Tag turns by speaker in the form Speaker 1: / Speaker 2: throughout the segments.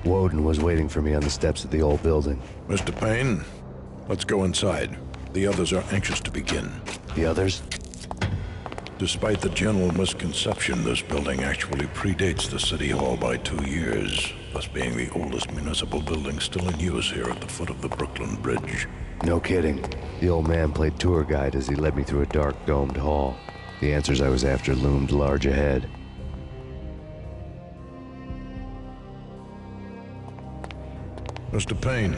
Speaker 1: Woden was waiting for me on the steps of the old building.
Speaker 2: Mr. Payne, let's go inside. The others are anxious to begin.
Speaker 1: The others?
Speaker 2: Despite the general misconception, this building actually predates the City Hall by 2 years, thus being the oldest municipal building still in use here at the foot of the Brooklyn Bridge.
Speaker 1: No kidding. The old man played tour guide as he led me through a dark, domed hall. The answers I was after loomed large ahead.
Speaker 2: Mr. Payne,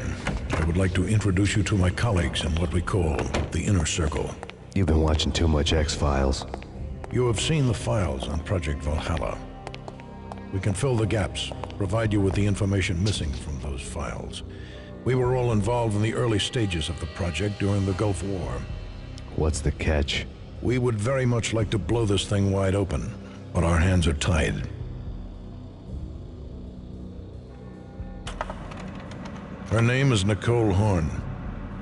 Speaker 2: I would like to introduce you to my colleagues in what we call the Inner Circle.
Speaker 1: You've been watching too much X-Files.
Speaker 2: You have seen the files on Project Valhalla. We can fill the gaps, provide you with the information missing from those files. We were all involved in the early stages of the project during the Gulf War.
Speaker 1: What's the catch?
Speaker 2: We would very much like to blow this thing wide open, but our hands are tied. Her name is Nicole Horn.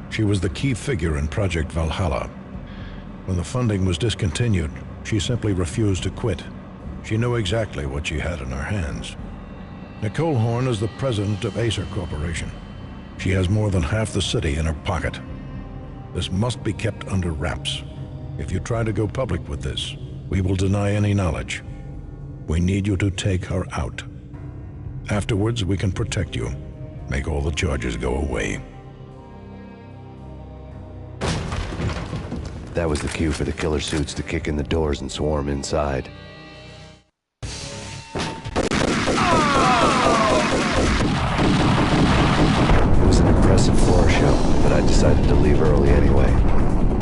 Speaker 2: She was the key figure in Project Valhalla. When the funding was discontinued, she simply refused to quit. She knew exactly what she had in her hands. Nicole Horn is the president of Acer Corporation. She has more than half the city in her pocket. This must be kept under wraps. If you try to go public with this, we will deny any knowledge. We need you to take her out. Afterwards, we can protect you. Make all the charges go away.
Speaker 1: That was the cue for the killer suits to kick in the doors and swarm inside. It was an impressive floor show, but I decided to leave early anyway.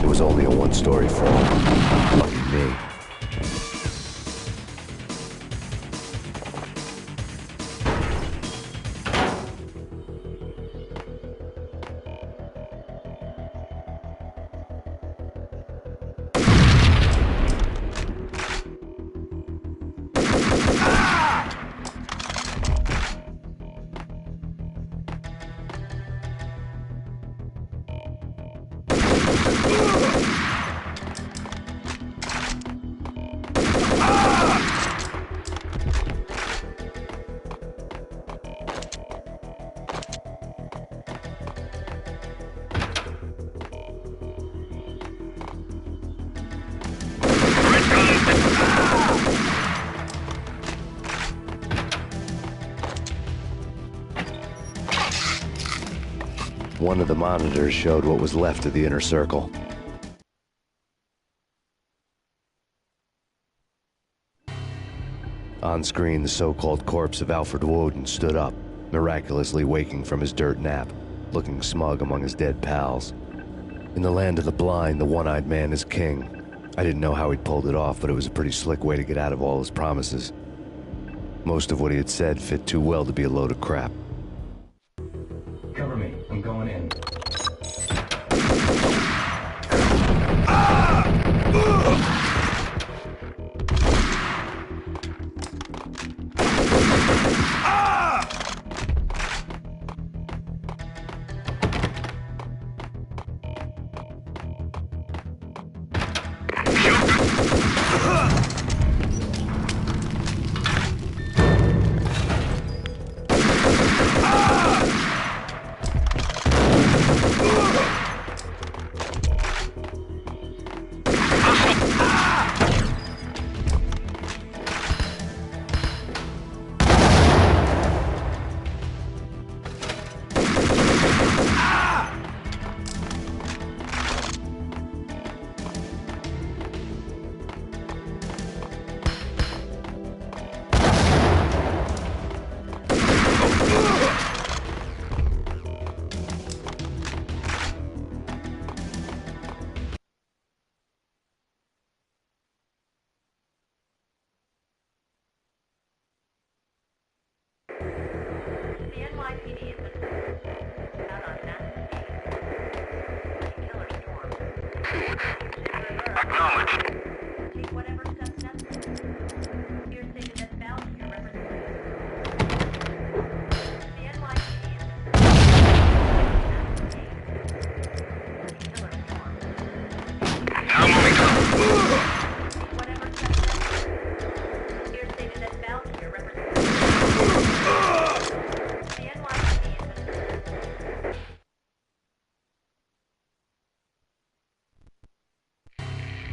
Speaker 1: It was only a one-story fall. Lucky me. One of the monitors showed what was left of the Inner Circle. On screen, the so-called corpse of Alfred Woden stood up, miraculously waking from his dirt nap, looking smug among his dead pals. In the land of the blind, the one-eyed man is king. I didn't know how he'd pulled it off, but it was a pretty slick way to get out of all his promises. Most of what he had said fit too well to be a load of crap.
Speaker 3: Cover me. I'm going in.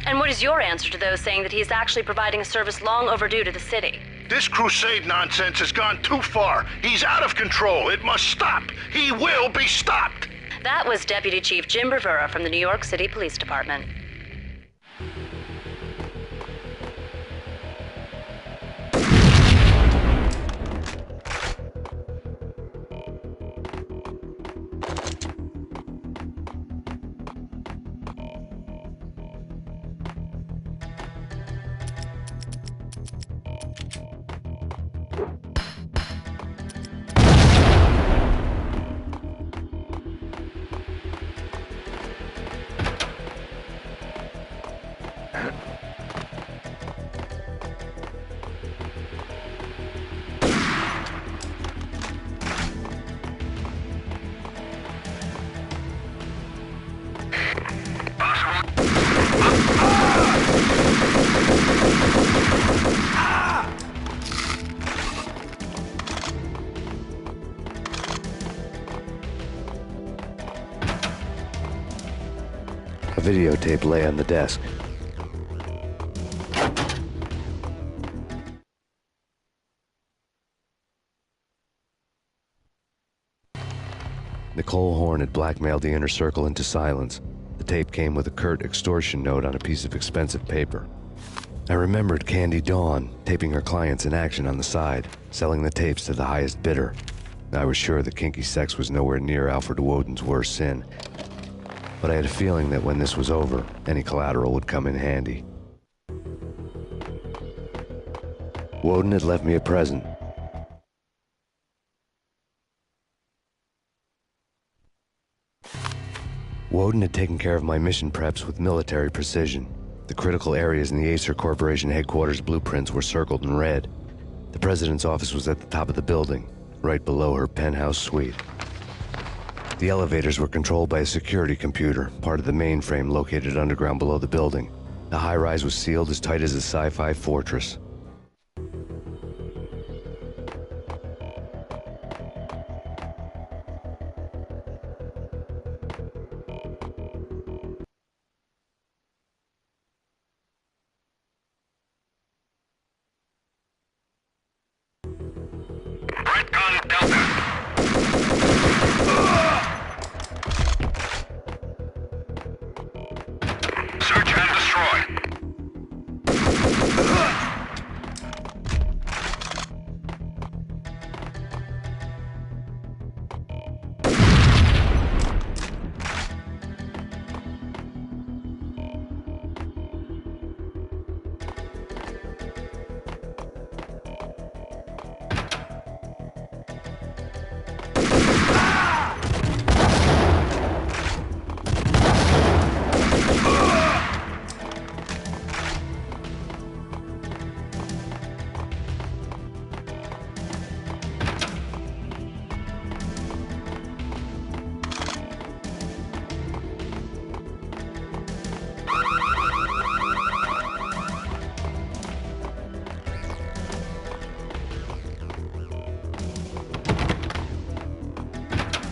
Speaker 4: And what is your answer to those saying that he is actually providing a service long overdue to the city?
Speaker 5: This crusade nonsense has gone too far. He's out of control. It must stop. He will be stopped.
Speaker 4: That was Deputy Chief Jim Rivera from the New York City Police Department.
Speaker 1: A videotape lay on the desk. Nicole Horn had blackmailed the inner circle into silence. The tape came with a curt extortion note on a piece of expensive paper. I remembered Candy Dawn taping her clients in action on the side, selling the tapes to the highest bidder. I was sure that kinky sex was nowhere near Alfred Woden's worst sin, but I had a feeling that when this was over, any collateral would come in handy. Woden had left me a present. Woden had taken care of my mission preps with military precision. The critical areas in the Acer Corporation headquarters blueprints were circled in red. The president's office was at the top of the building, right below her penthouse suite. The elevators were controlled by a security computer, part of the mainframe located underground below the building. The high-rise was sealed as tight as a sci-fi fortress.
Speaker 5: Red gun Delta. Search and destroy.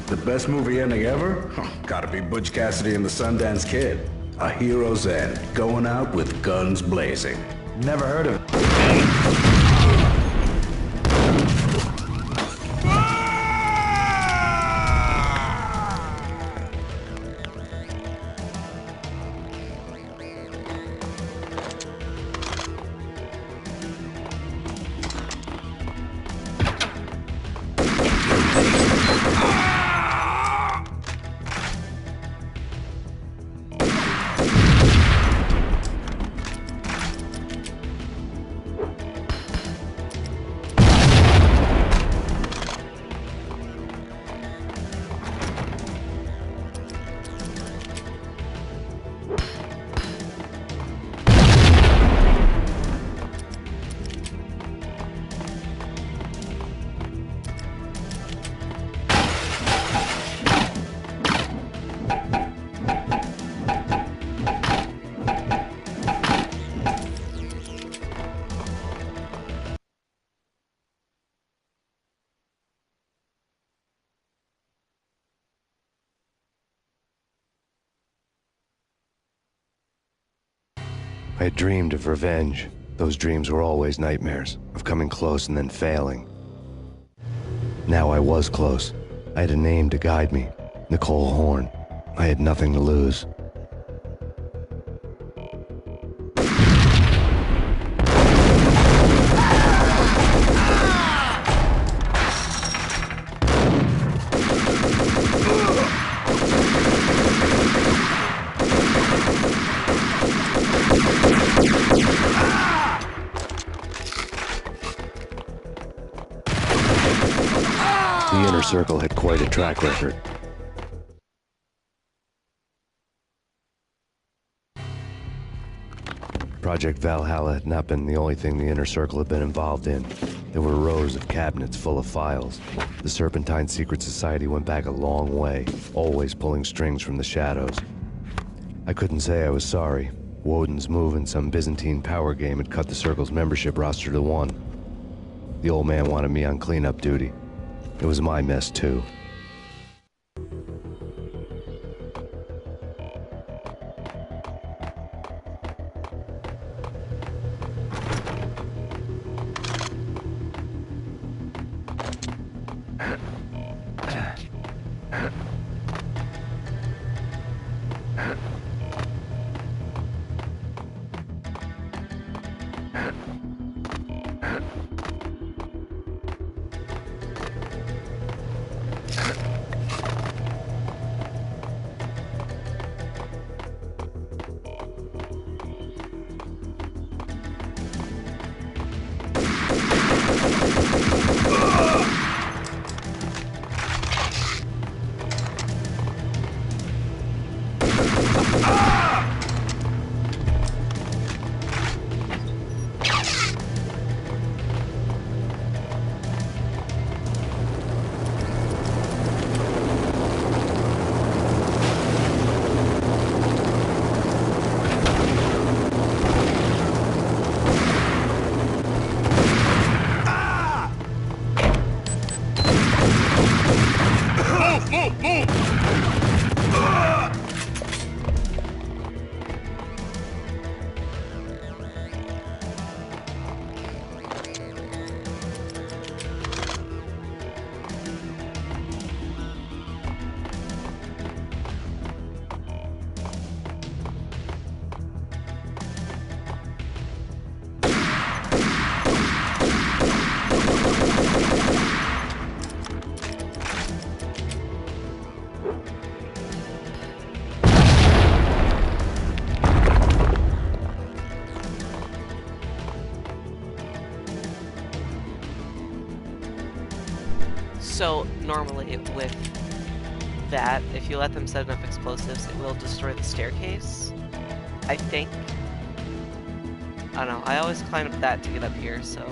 Speaker 6: The best movie ending ever? Gotta be Butch Cassidy and the Sundance Kid. A hero's end, going out with guns blazing.
Speaker 7: Never heard of it.
Speaker 1: I had dreamed of revenge. Those dreams were always nightmares, of coming close and then failing. Now I was close. I had a name to guide me, Nicole Horn. I had nothing to lose. The Inner Circle had quite a track record. Project Valhalla had not been the only thing the Inner Circle had been involved in. There were rows of cabinets full of files. The Serpentine Secret Society went back a long way, always pulling strings from the shadows. I couldn't say I was sorry. Woden's move in some Byzantine power game had cut the Circle's membership roster to one. The old man wanted me on cleanup duty. It was my mess, too.
Speaker 8: So, normally with that, if you let them set enough explosives, it will destroy the staircase, I think. I don't know, I always climb up that to get up here, so...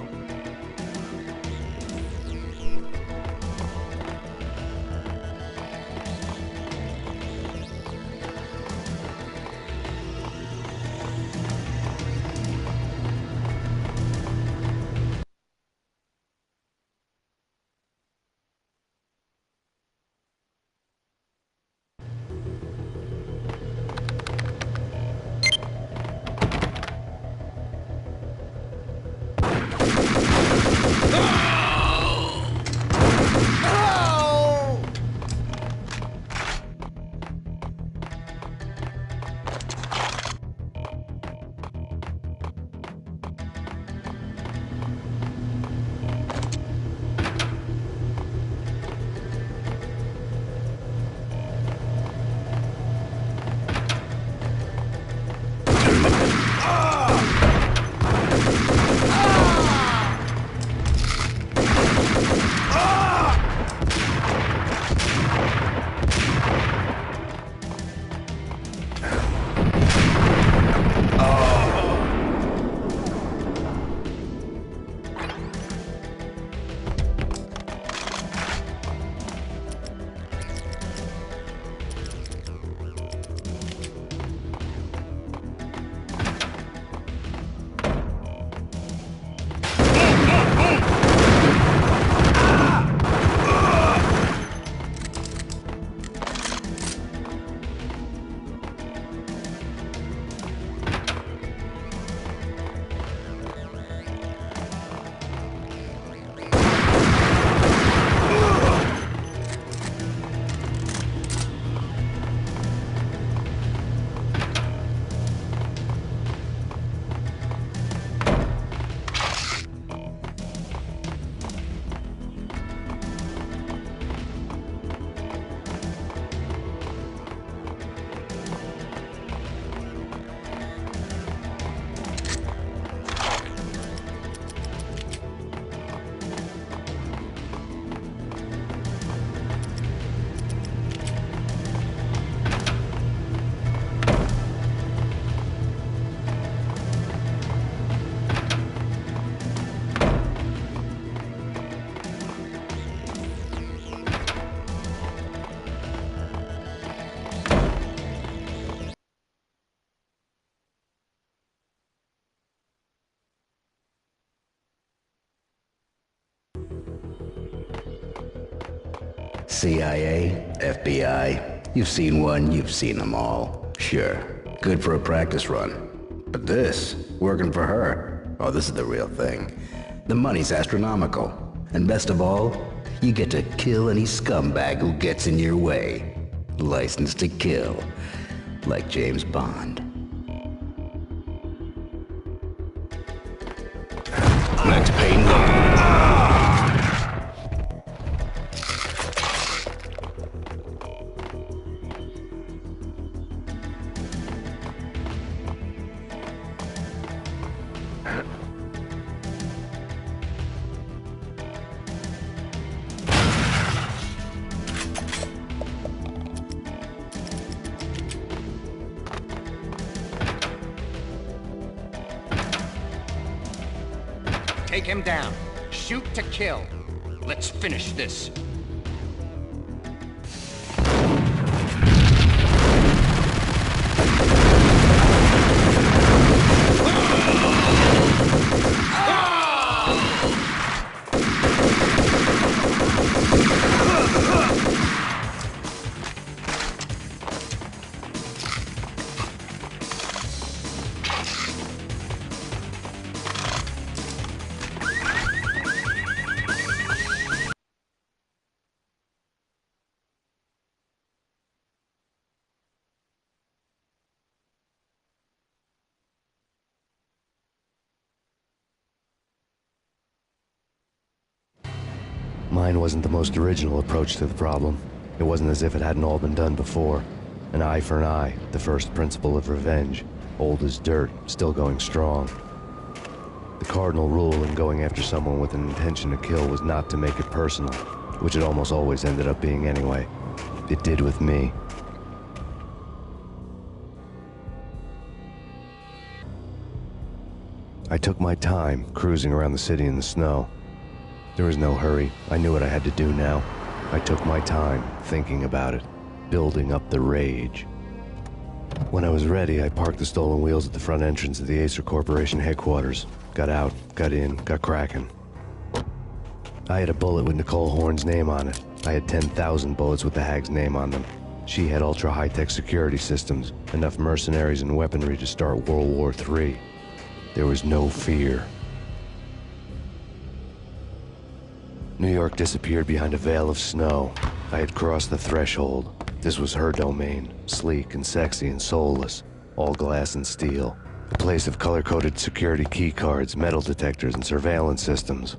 Speaker 6: CIA, FBI, you've seen one, you've seen them all. Sure, good for a practice run. But this, working for her, oh, this is the real thing. The money's astronomical. And best of all, you get to kill any scumbag who gets in your way. License to kill. Like James Bond. Next Payne, go.
Speaker 9: Take him down. Shoot to kill. Let's finish this.
Speaker 1: Mine wasn't the most original approach to the problem. It wasn't as if it hadn't all been done before. An eye for an eye, the first principle of revenge. Old as dirt, still going strong. The cardinal rule in going after someone with an intention to kill was not to make it personal, which it almost always ended up being anyway. It did with me. I took my time, cruising around the city in the snow. There was no hurry. I knew what I had to do now. I took my time, thinking about it, building up the rage. When I was ready, I parked the stolen wheels at the front entrance of the Acer Corporation headquarters. Got out, got in, got cracking. I had a bullet with Nicole Horn's name on it. I had 10,000 bullets with the hag's name on them. She had ultra-high-tech security systems, enough mercenaries and weaponry to start World War III. There was no fear. New York disappeared behind a veil of snow. I had crossed the threshold. This was her domain, sleek and sexy and soulless, all glass and steel. A place of color-coded security key cards, metal detectors, and surveillance systems.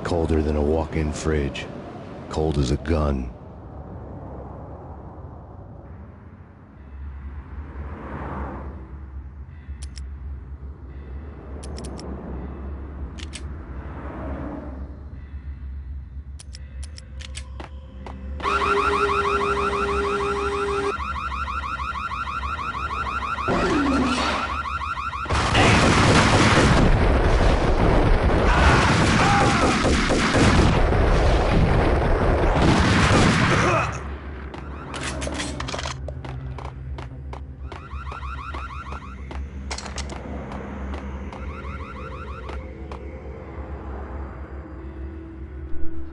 Speaker 1: Colder than a walk-in fridge. Cold as a gun.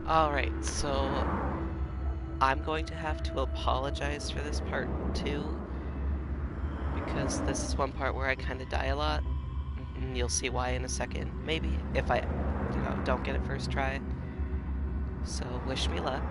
Speaker 8: Alright, so I'm going to have to apologize for this part too, because this is one part where I kind of die a lot, and you'll see why in a second, maybe, if I, don't get it first try. So, wish me luck.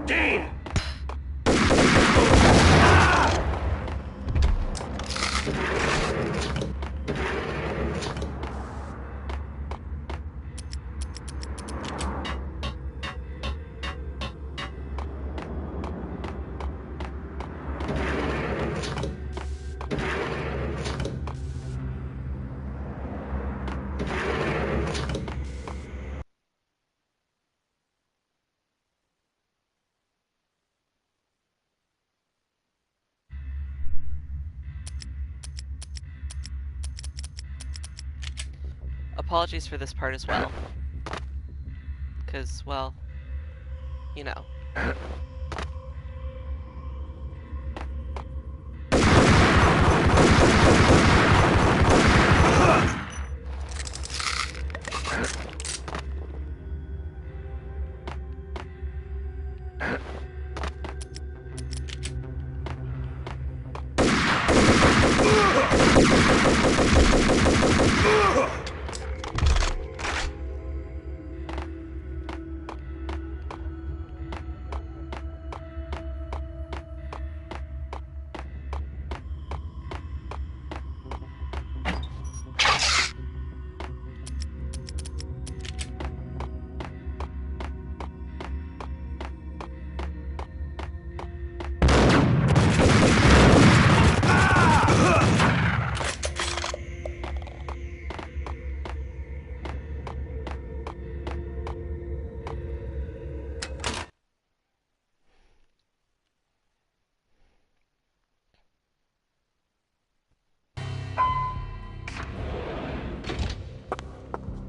Speaker 7: Dean!
Speaker 8: Apologies for this part as well. Because, well, you know.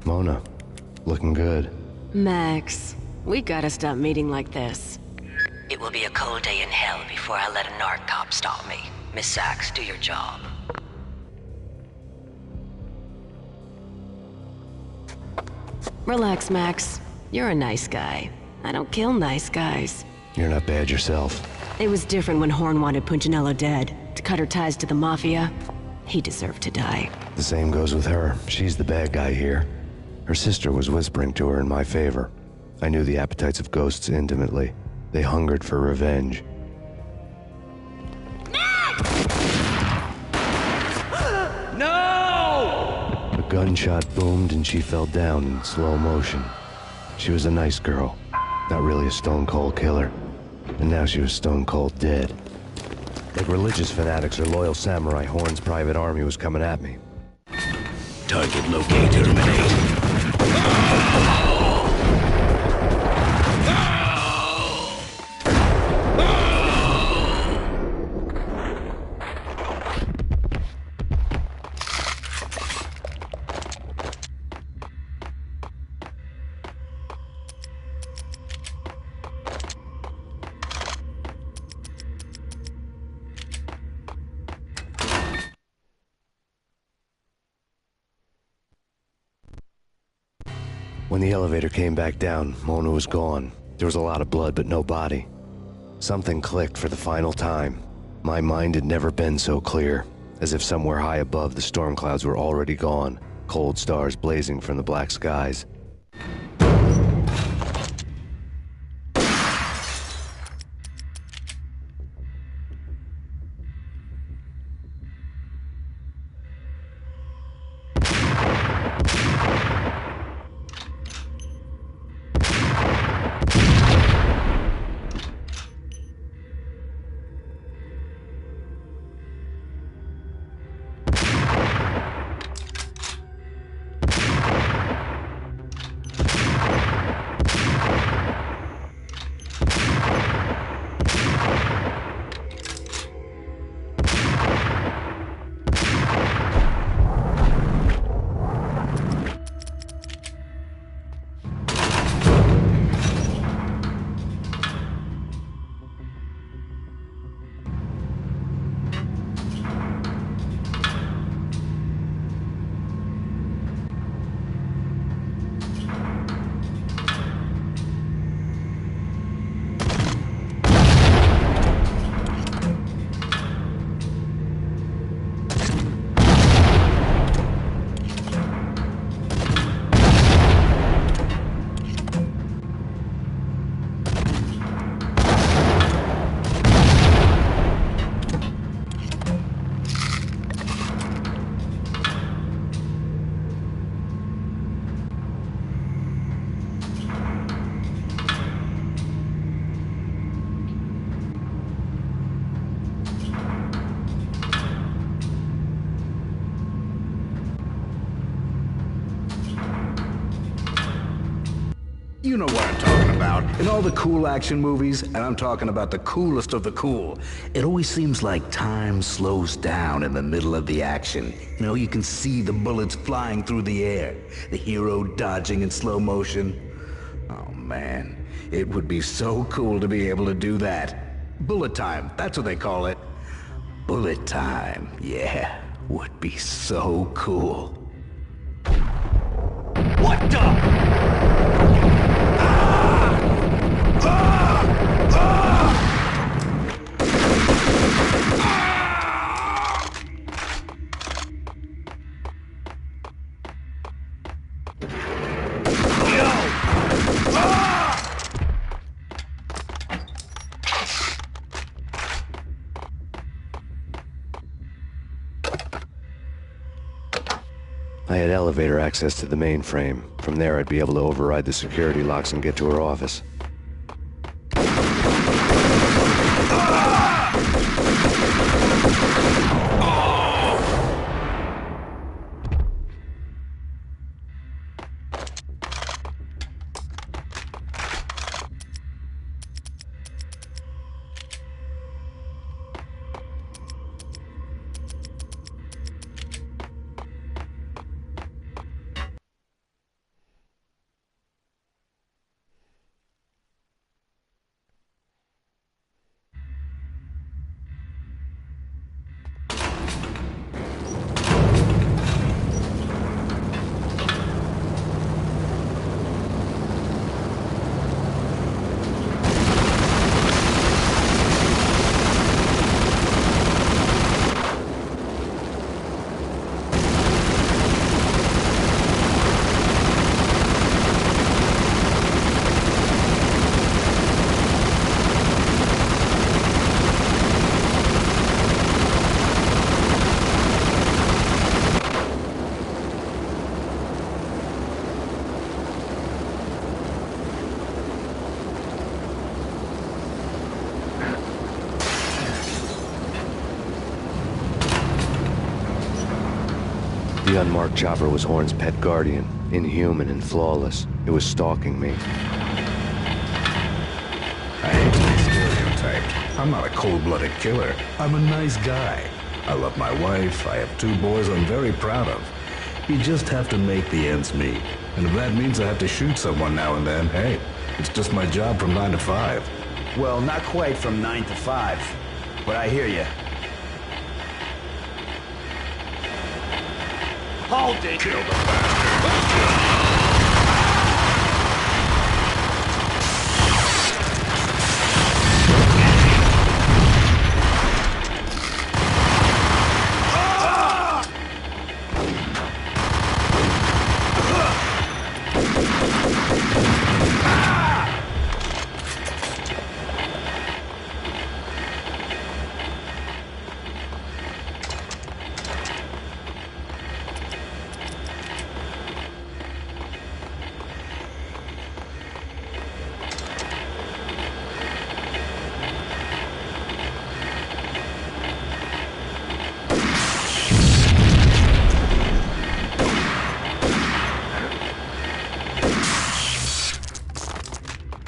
Speaker 1: Mona, looking good.
Speaker 10: Max, we gotta stop meeting like this.
Speaker 11: It will be a cold day in hell before I let a narc cop stop me. Miss Sachs, do your job.
Speaker 10: Relax, Max. You're a nice guy. I don't kill nice guys.
Speaker 1: You're not bad yourself.
Speaker 10: It was different when Horn wanted Punchinello dead. To cut her ties to the Mafia, he deserved to die.
Speaker 1: The same goes with her. She's the bad guy here. Her sister was whispering to her in my favor. I knew the appetites of ghosts intimately. They hungered for revenge.
Speaker 7: No!
Speaker 1: A gunshot boomed and she fell down in slow motion. She was a nice girl, not really a stone-cold killer. And now she was stone-cold dead. Like religious fanatics or loyal samurai, Horn's private army was coming at me.
Speaker 6: Target locate, terminate.
Speaker 1: When the elevator came back down, Mona was gone. There was a lot of blood, but no body. Something clicked for the final time. My mind had never been so clear, as if somewhere high above the storm clouds were already gone, cold stars blazing from the black skies.
Speaker 6: You know what I'm talking about. In all the cool action movies, and I'm talking about the coolest of the cool, it always seems like time slows down in the middle of the action. You know, you can see the bullets flying through the air, the hero dodging in slow motion. Oh man, it would be so cool to be able to do that. Bullet time, that's what they call it. Bullet time, yeah, would be so cool. What the?
Speaker 1: I had elevator access to the mainframe. From there, I'd be able to override the security locks and get to her office. The unmarked chopper was Horn's pet guardian, inhuman and flawless. It was stalking me.
Speaker 6: I hate to be stereotyped. I'm not a cold-blooded killer. I'm a nice guy. I love my wife. I have 2 boys I'm very proud of. You just have to make the ends meet. And if that means I have to shoot someone now and then, hey, it's just my job from 9 to 5.
Speaker 7: Well, not quite from 9 to 5, but I hear you. Hold it!
Speaker 5: Kill the bastard!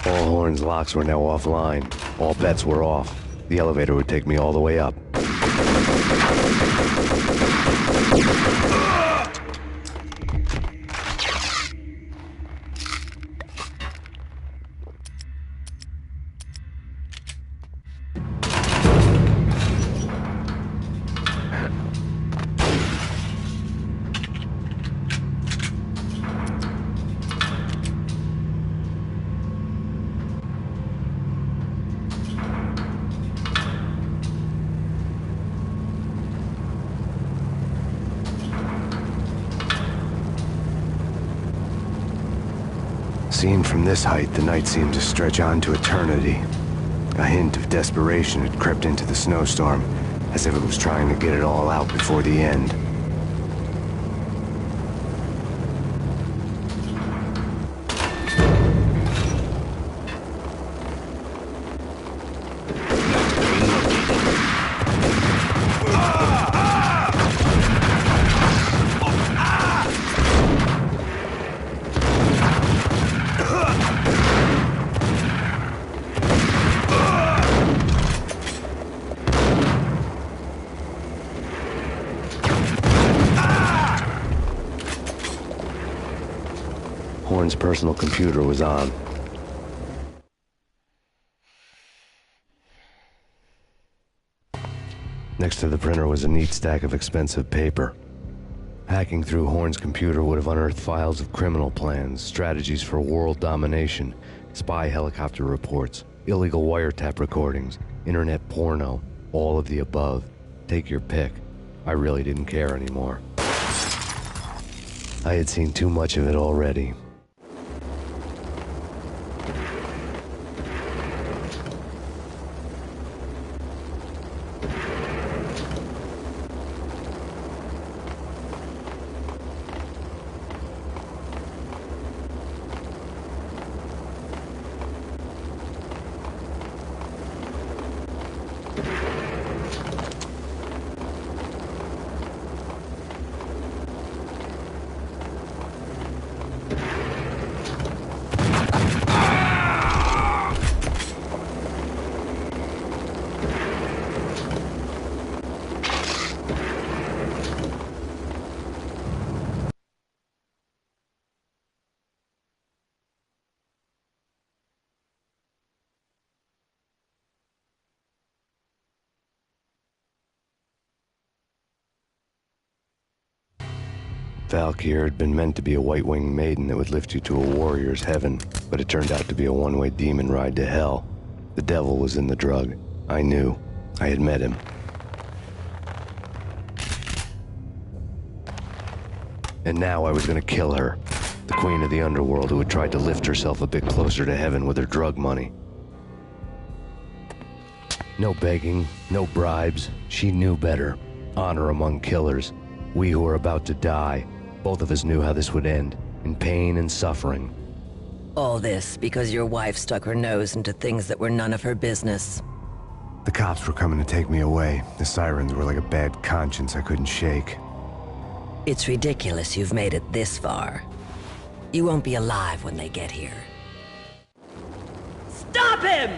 Speaker 1: All Horn's locks were now offline. All bets were off. The elevator would take me all the way up. Seen from this height, the night seemed to stretch on to eternity. A hint of desperation had crept into the snowstorm, as if it was trying to get it all out before the end. personal computer was on. Next to the printer was a neat stack of expensive paper. Hacking through Horn's computer would have unearthed files of criminal plans, strategies for world domination, spy helicopter reports, illegal wiretap recordings, internet porno, all of the above. Take your pick. I really didn't care anymore. I had seen too much of it already. Valkyr had been meant to be a white-winged maiden that would lift you to a warrior's heaven, but it turned out to be a one-way demon ride to hell. The devil was in the drug. I knew. I had met him. And now I was gonna kill her. The queen of the underworld who had tried to lift herself a bit closer to heaven with her drug money. No begging, no bribes. She knew better. Honor among killers. We who were about to die. Both of us knew how this would end, in pain and suffering.
Speaker 11: All this because your wife stuck her nose into things that were none of her business.
Speaker 12: The cops were coming to take me away. The sirens were like a bad conscience I couldn't shake.
Speaker 11: It's ridiculous you've made it this far. You won't be alive when they get here.
Speaker 13: Stop him!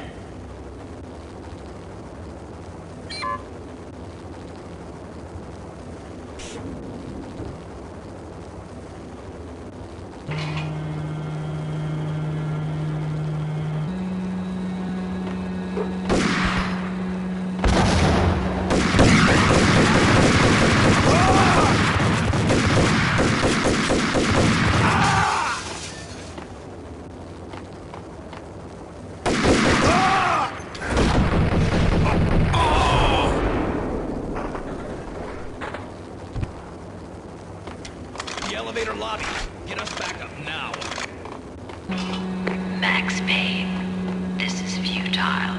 Speaker 14: Elevator lobby. Get us back up now.
Speaker 11: Max Payne, this is futile.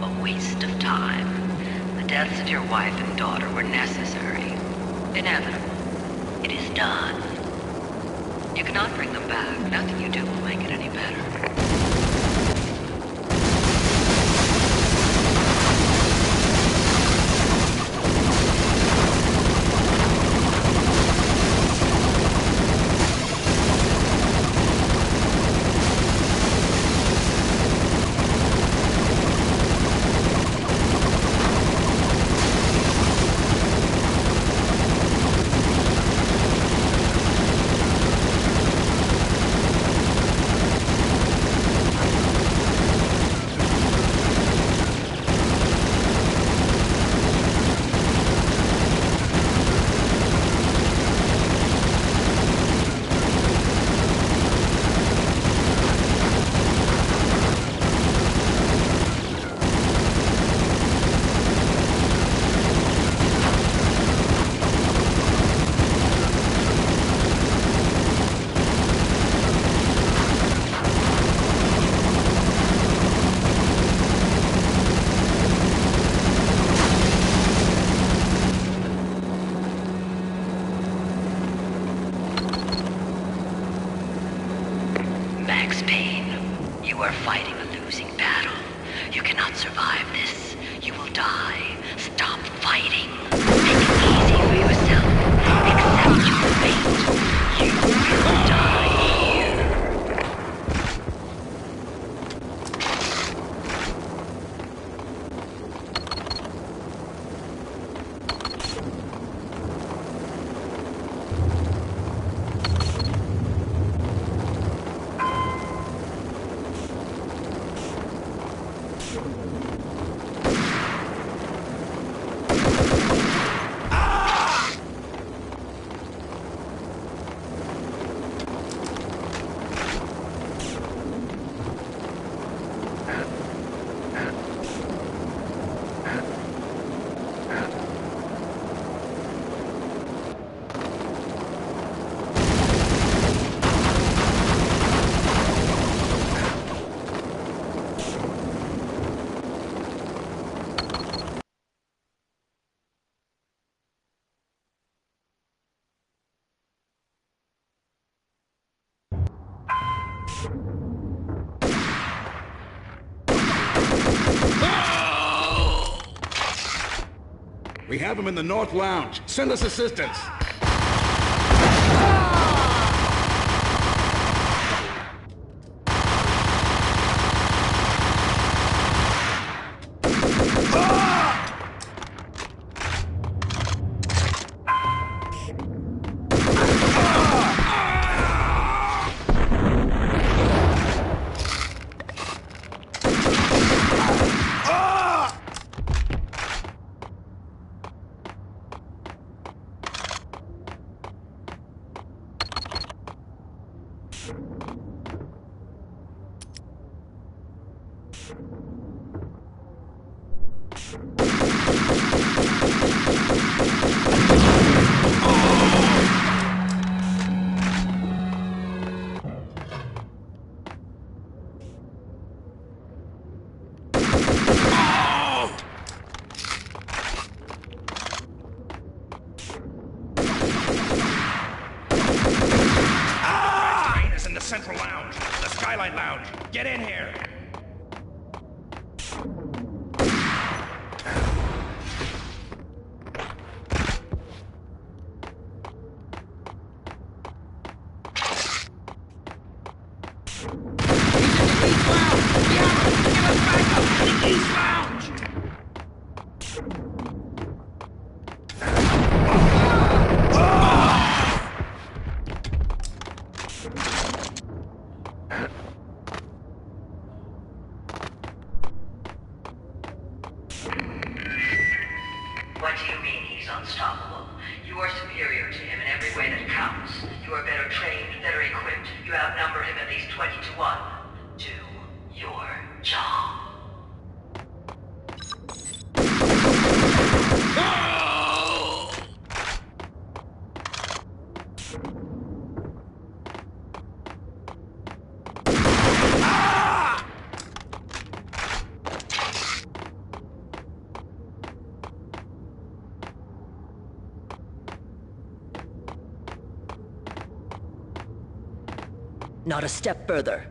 Speaker 11: A waste of time. The deaths of your wife and daughter were necessary. Inevitable. It is done. You cannot bring them back. Nothing you do will make it any better. Max Payne, you are fighting a losing battle. You cannot survive this. You will die. Stop fighting. Make it easy for yourself. Accept your fate. You will die here.
Speaker 13: We have him in the North Lounge. Send us assistance.
Speaker 14: Payne is in the Central Lounge, the Skylight Lounge. Get in here.
Speaker 11: What do you mean he's unstoppable? You are superior to him in every way that counts. You are better trained, better equipped. You outnumber him at least 20 to 1. Do your job.
Speaker 15: Not a step further.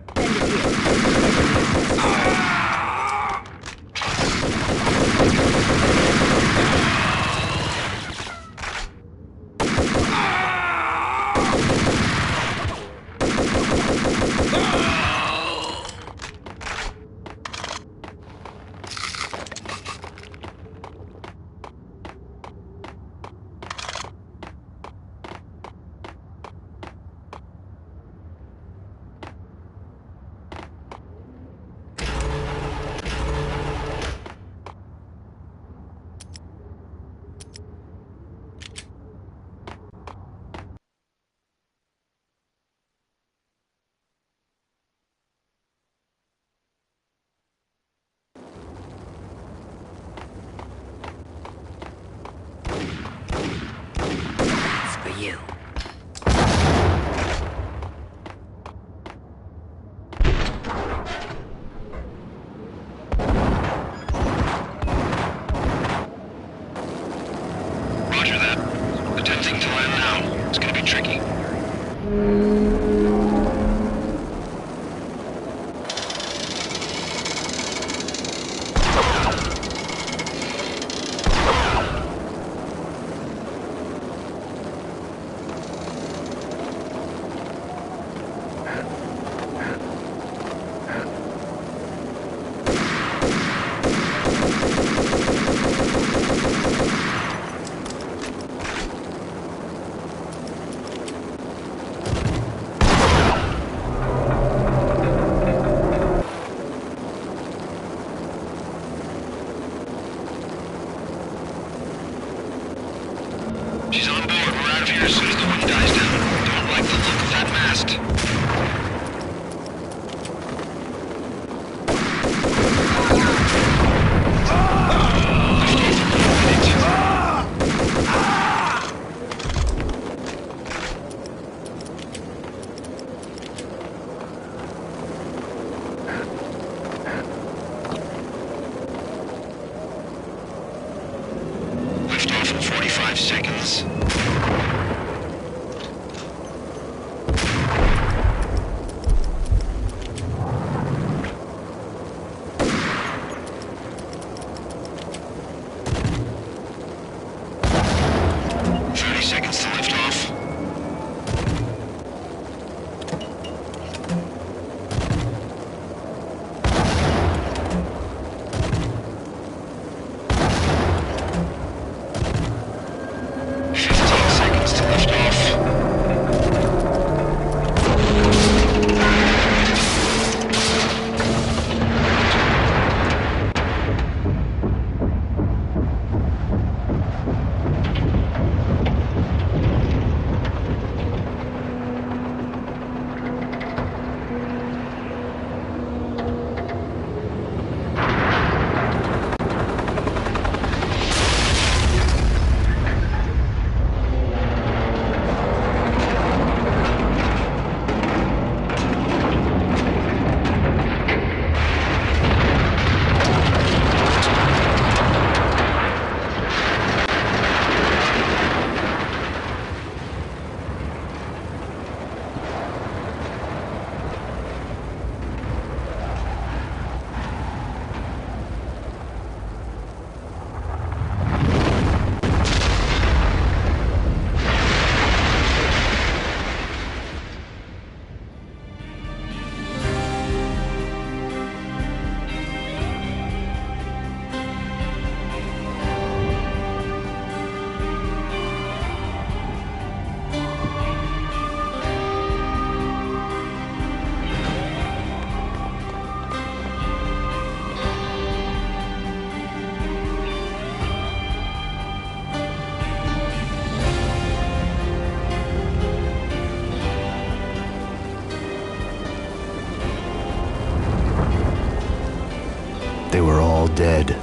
Speaker 12: all dead.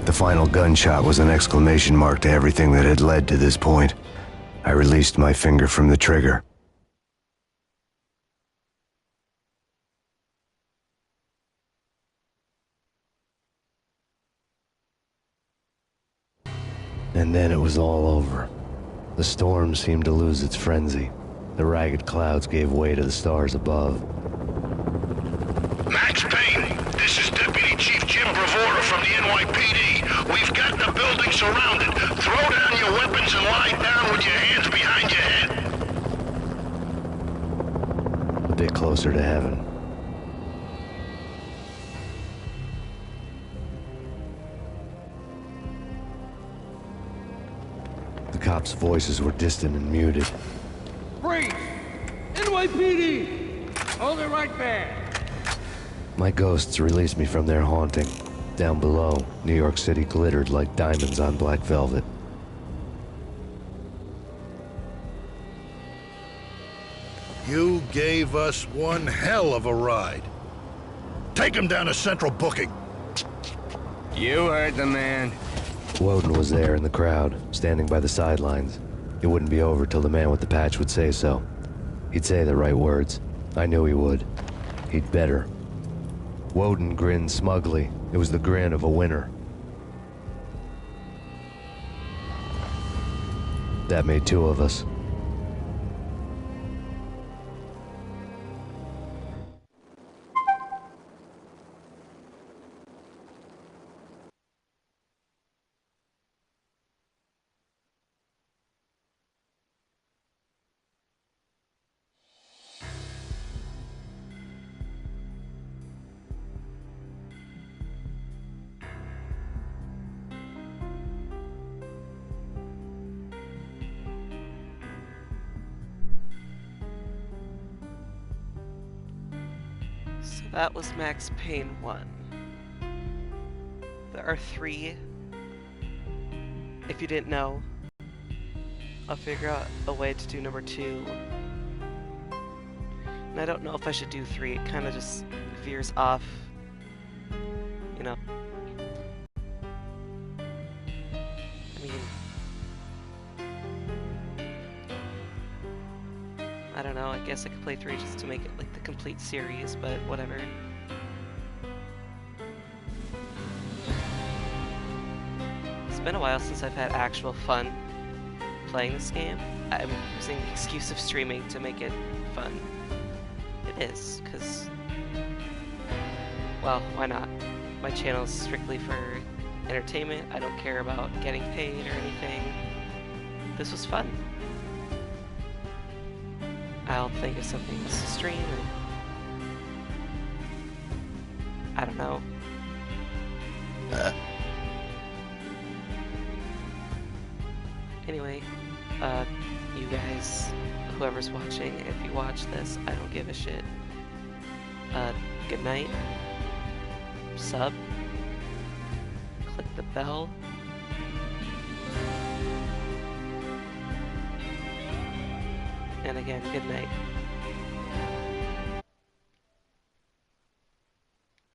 Speaker 12: The final gunshot was an exclamation mark to everything that had led to this point. I released my finger from the trigger. And then it was all over. The storm seemed to lose its frenzy. The ragged clouds gave way to the stars above.
Speaker 5: Max Payne, this is Deputy Chief Jim Bravura from the NYPD. We've got the building surrounded. Throw down your weapons and lie down with your hands behind your head.
Speaker 1: A bit closer to heaven. The cops' voices were distant and muted.
Speaker 15: Freeze! NYPD! Hold it right there!
Speaker 1: My ghosts released me from their haunting. Down below, New York City glittered like diamonds on black velvet.
Speaker 5: You gave us one hell of a ride. Take him down to Central Booking.
Speaker 9: You heard the man.
Speaker 1: Woden was there in the crowd, standing by the sidelines. It wouldn't be over till the man with the patch would say so. He'd say the right words. I knew he would. He'd better. Woden grinned smugly. It was the grin of a winner. That made two of us.
Speaker 8: So that was Max Payne 1. There are 3. If you didn't know, I'll figure out a way to do number 2. And I don't know if I should do 3. It kind of just veers off, you know. I mean, I don't know, I guess I could play 3 just to make it like the complete series, but whatever. It's been a while since I've had actual fun playing this game. I'm using the excuse of streaming to make it fun. It is, because, well, why not? My channel is strictly for entertainment. I don't care about getting paid or anything. This was fun. I'll think of something else to stream and I don't know. Anyway, you guys, whoever's watching, if you watch this, I don't give a shit. Good night. Sub. Click the bell. And again, good night.